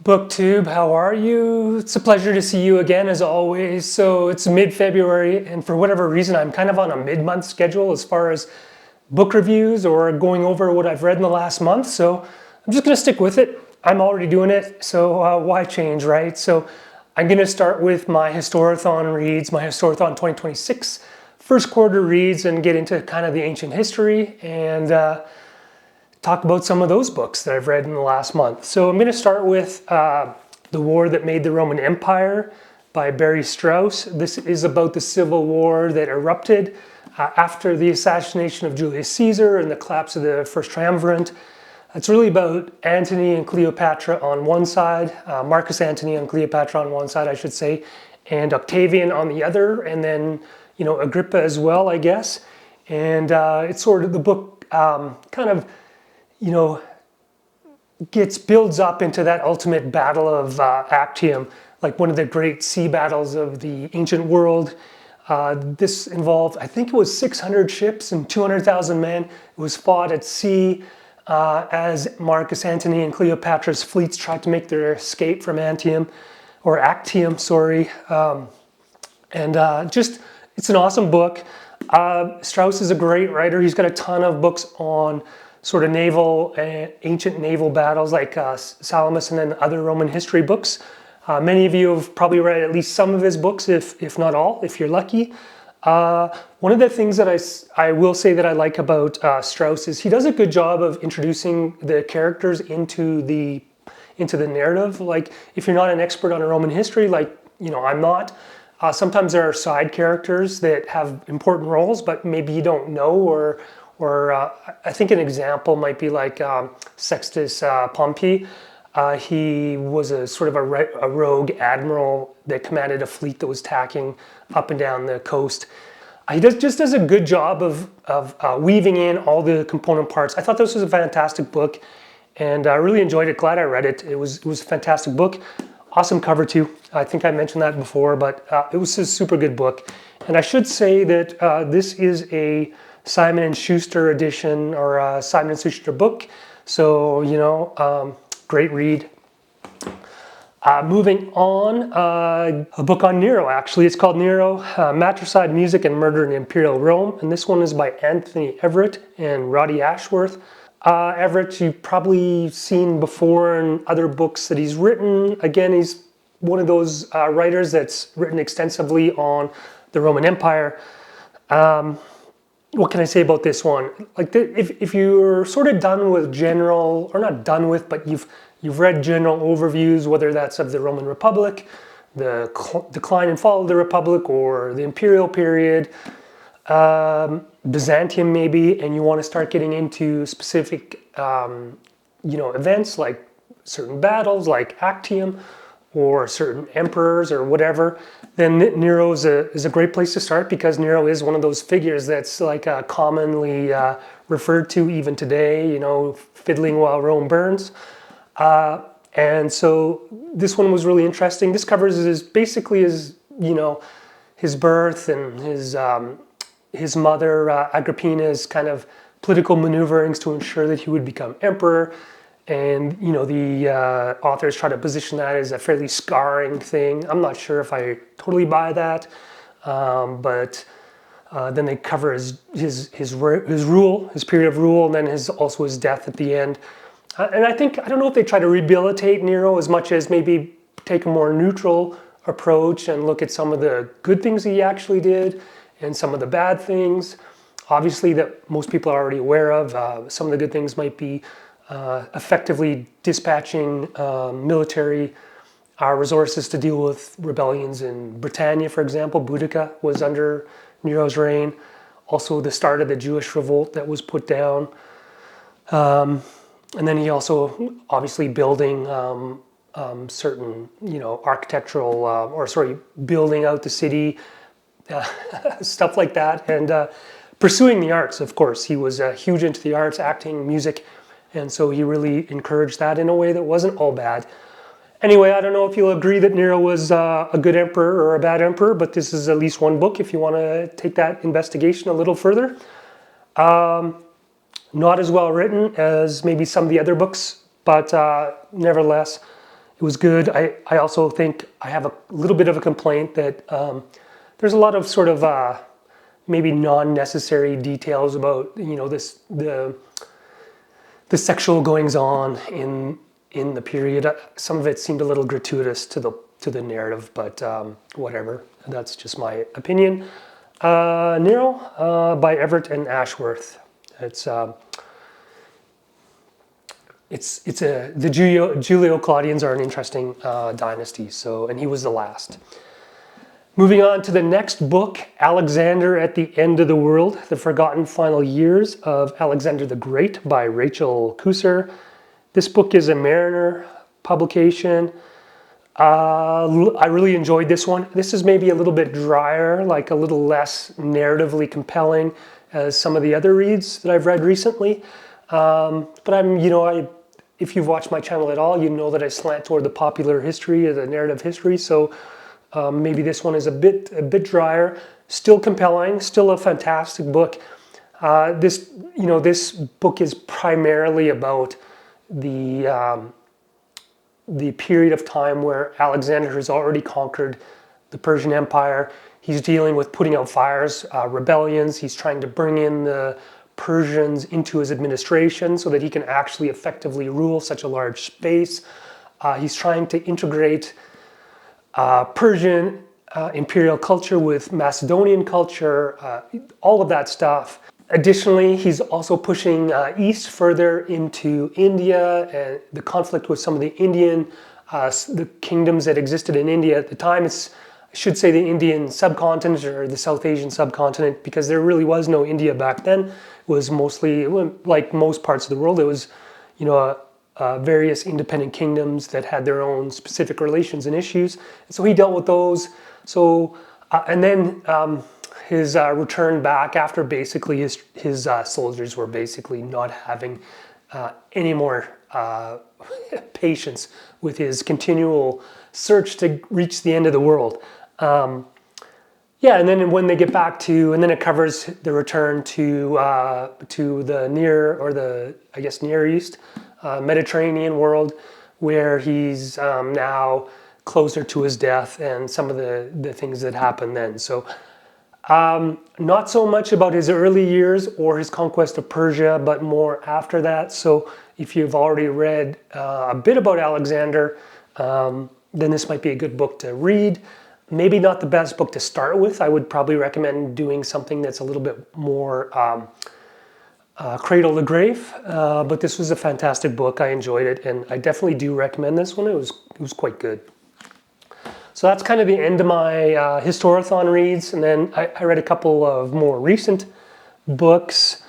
Booktube, how are you? It's a pleasure to see you again as always. So it's mid-February and for whatever reason I'm kind of on a mid-month schedule as far as book reviews or going over what I've read in the last month. So I'm just going to stick with it. I'm already doing it, so why change, right? So I'm going to start with my Historathon reads, my Historathon 2026 first quarter reads, and get into kind of the ancient history and talk about some of those books that I've read in the last month. So I'm going to start with The War That Made the Roman Empire by Barry Strauss. This is about the civil war that erupted after the assassination of Julius Caesar and the collapse of the First Triumvirate. It's really about Antony and Cleopatra on one side, Marcus Antony and Cleopatra on one side, I should say, and Octavian on the other, and then, Agrippa as well, I guess. And it's sort of the book kind of builds up into that ultimate battle of Actium, like one of the great sea battles of the ancient world. This involved, I think it was 600 ships and 200,000 men. It was fought at sea as Marcus Antony and Cleopatra's fleets tried to make their escape from Actium. It's an awesome book. Strauss is a great writer. He's got a ton of books on sort of ancient naval battles like Salamis and then other Roman history books. Many of you have probably read at least some of his books, if not all, if you're lucky. One of the things that I will say that I like about Strauss is he does a good job of introducing the characters into the narrative. Like if you're not an expert on a Roman history, like I'm not, sometimes there are side characters that have important roles, but maybe you don't know or I think an example might be like Sextus Pompey. He was a sort of a rogue admiral that commanded a fleet that was tacking up and down the coast. He just does a good job of weaving in all the component parts. I thought this was a fantastic book, and I really enjoyed it. Glad I read it. It was a fantastic book. Awesome cover too. I think I mentioned that before, but it was a super good book. And I should say that this is a Simon & Schuster edition or a Simon & Schuster book. So, great read. Moving on, a book on Nero, actually. It's called Nero, Matricide, Music, and Murder in Imperial Rome. And this one is by Anthony Everett and Roddy Ashworth. Everett, you've probably seen before in other books that he's written. Again, he's one of those writers that's written extensively on the Roman Empire. What can I say about this one? Like, if you're sort of done with general, or not done with, but you've read general overviews, whether that's of the Roman Republic, the decline and fall of the Republic, or the Imperial period, Byzantium maybe, and you want to start getting into specific, events like certain battles, like Actium, or certain emperors or whatever, then Nero is a great place to start because Nero is one of those figures that's like commonly referred to even today, fiddling while Rome burns. And so this one was really interesting. This covers his birth and his mother Agrippina's kind of political maneuverings to ensure that he would become emperor. And, the authors try to position that as a fairly scarring thing. I'm not sure if I totally buy that, but then they cover his rule, his period of rule, and then also his death at the end. And I don't know if they try to rehabilitate Nero as much as maybe take a more neutral approach and look at some of the good things he actually did and some of the bad things. Obviously, that most people are already aware of. Some of the good things might be effectively dispatching military resources to deal with rebellions in Britannia, for example. Boudica was under Nero's reign. Also the start of the Jewish revolt that was put down. And then he also obviously building certain, architectural, building out the city, stuff like that. And pursuing the arts, of course. He was huge into the arts, acting, music. And so he really encouraged that in a way that wasn't all bad. Anyway, I don't know if you'll agree that Nero was a good emperor or a bad emperor, but this is at least one book if you want to take that investigation a little further. Not as well written as maybe some of the other books, but nevertheless, it was good. I also think I have a little bit of a complaint that there's a lot of sort of maybe non-necessary details about the sexual goings on in the period. Some of it seemed a little gratuitous to the narrative, but whatever. That's just my opinion. Nero by Everett and Ashworth. The Julio-Claudians are an interesting dynasty. And he was the last. Moving on to the next book, Alexander at the End of the World: The Forgotten Final Years of Alexander the Great by Rachel Kusser. This book is a Mariner publication. I really enjoyed this one. This is maybe a little bit drier, like a little less narratively compelling as some of the other reads that I've read recently. But if you've watched my channel at all, you know that I slant toward the popular history, the narrative history. So maybe this one is a bit drier, still compelling, still a fantastic book. This book is primarily about the period of time where Alexander has already conquered the Persian Empire. He's dealing with putting out fires, rebellions. He's trying to bring in the Persians into his administration so that he can actually effectively rule such a large space. He's trying to integrate Persian imperial culture with Macedonian culture, all of that stuff. Additionally, he's also pushing east further into India and the conflict with some of the the kingdoms that existed in India at the time. I should say the Indian subcontinent or the South Asian subcontinent, because there really was no India back then. It was mostly, like most parts of the world, it was, various independent kingdoms that had their own specific relations and issues. And so he dealt with those. So, and then his return back after basically his soldiers were basically not having any more patience with his continual search to reach the end of the world. And then when they get back and then it covers the return to the Near East, Mediterranean world, where he's now closer to his death and some of the things that happened then. So not so much about his early years or his conquest of Persia, but more after that. So if you've already read a bit about Alexander, then this might be a good book to read. Maybe not the best book to start with. I would probably recommend doing something that's a little bit more cradle to grave. But this was a fantastic book. I enjoyed it, and I definitely do recommend this one. It was quite good. So that's kind of the end of my Historathon reads, and then I read a couple of more recent books.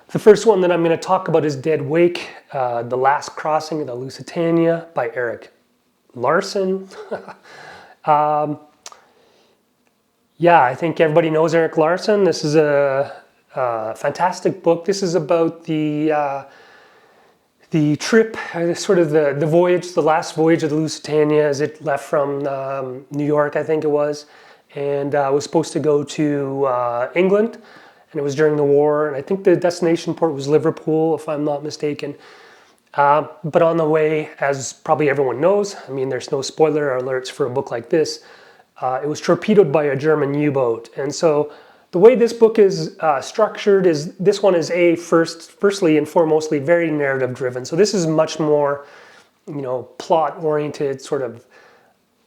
The first one that I'm going to talk about is Dead Wake, The Last Crossing of the Lusitania by Erik. Larson. I think everybody knows Erik Larson. This is a fantastic book. This is about the trip, sort of the voyage, the last voyage of the Lusitania as it left from New York, I think it was, and was supposed to go to England, and it was during the war, and I think the destination port was Liverpool, if I'm not mistaken. But on the way, as probably everyone knows, I mean, there's no spoiler alerts for a book like this, it was torpedoed by a German U-boat. And so the way this book is structured is, this one is firstly and foremostly very narrative driven. So this is much more, plot oriented, sort of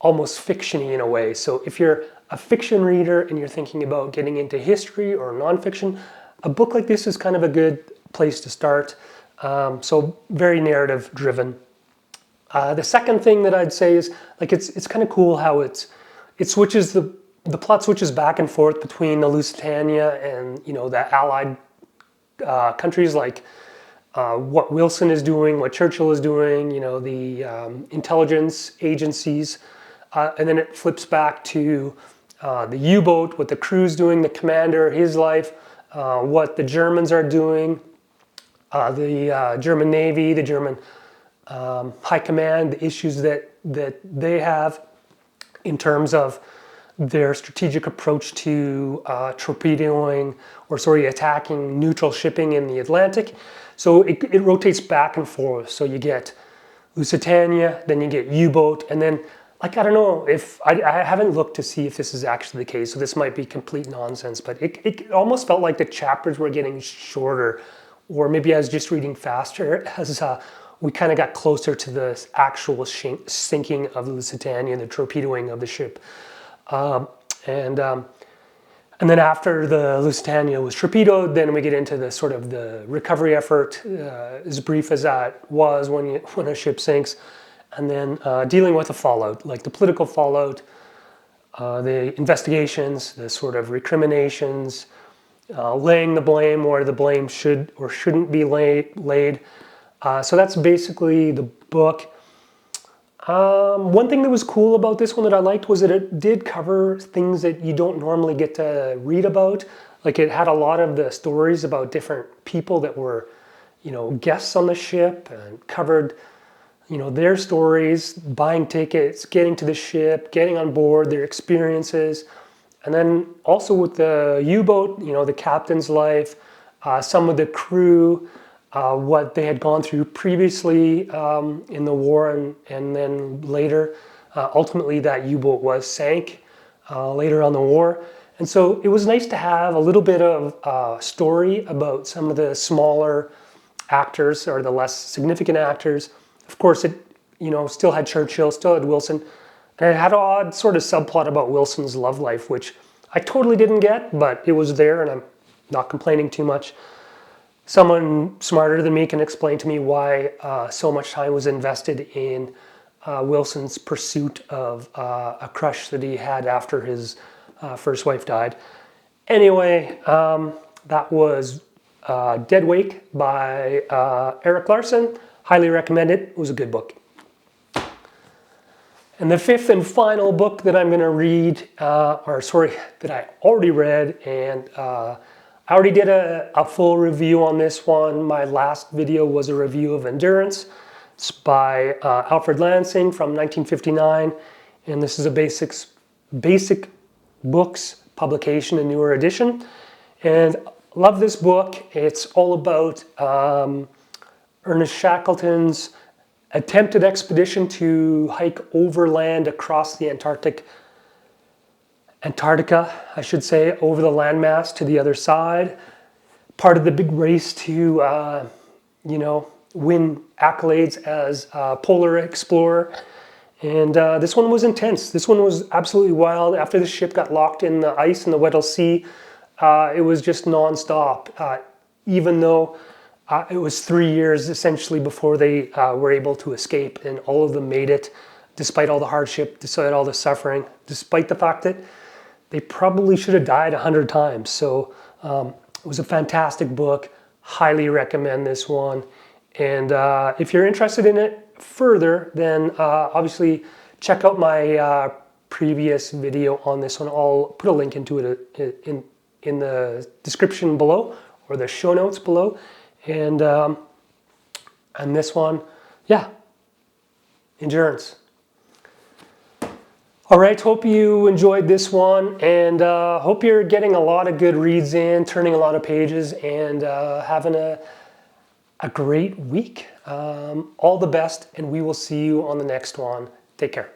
almost fiction-y in a way. So if you're a fiction reader and you're thinking about getting into history or nonfiction, a book like this is kind of a good place to start. So very narrative driven. The second thing that I'd say is, like, it's kind of cool how it switches, the plot switches back and forth between the Lusitania and the Allied countries, like what Wilson is doing, what Churchill is doing, the intelligence agencies, and then it flips back to the U-boat, what the crew's doing, the commander, his life, what the Germans are doing, the German Navy, the German High Command, the issues that they have in terms of their strategic approach to attacking neutral shipping in the Atlantic. So it rotates back and forth. So you get Lusitania, then you get U-boat, and then, like, I don't know if, I haven't looked to see if this is actually the case, so this might be complete nonsense, but it almost felt like the chapters were getting shorter, or maybe I was just reading faster as we kind of got closer to the actual sinking of the Lusitania and the torpedoing of the ship. And then after the Lusitania was torpedoed, then we get into the sort of the recovery effort, as brief as that was when a ship sinks, and then dealing with the fallout, like the political fallout, the investigations, the sort of recriminations, laying the blame where the blame should or shouldn't be laid. So that's basically the book. One thing that was cool about this one that I liked was that it did cover things that you don't normally get to read about. Like, it had a lot of the stories about different people that were, guests on the ship, and covered, their stories, buying tickets, getting to the ship, getting on board, their experiences. And then also with the U-boat, the captain's life, some of the crew, what they had gone through previously in the war, and then later. Ultimately, that U-boat was sank later on the war. And so it was nice to have a little bit of story about some of the smaller actors, or the less significant actors. Of course, it still had Churchill, still had Wilson, and it had an odd sort of subplot about Wilson's love life, which I totally didn't get, but it was there, and I'm not complaining too much. Someone smarter than me can explain to me why so much time was invested in Wilson's pursuit of a crush that he had after his first wife died. Anyway, that was Dead Wake by Erik Larson. Highly recommend it. It was a good book. And the fifth and final book that I'm going to read, that I already read, and I already did a full review on this one. My last video was a review of Endurance. It's by Alfred Lansing from 1959, and this is a basic books publication, a newer edition. And love this book. It's all about Ernest Shackleton's attempted expedition to hike overland across the Antarctica, I should say, over the landmass to the other side. Part of the big race to, win accolades as a polar explorer. And this one was intense. This one was absolutely wild. After the ship got locked in the ice in the Weddell Sea, it was just nonstop. Even though it was 3 years essentially before they were able to escape, and all of them made it, despite all the hardship, despite all the suffering, despite the fact that they probably should have died 100 times. So it was a fantastic book. Highly recommend this one. And if you're interested in it further, then obviously check out my previous video on this one. I'll put a link into it in the description below, or the show notes below. And this one, yeah, Endurance. All right, hope you enjoyed this one, and hope you're getting a lot of good reads in, turning a lot of pages, and having a great week. All the best, and we will see you on the next one. Take care.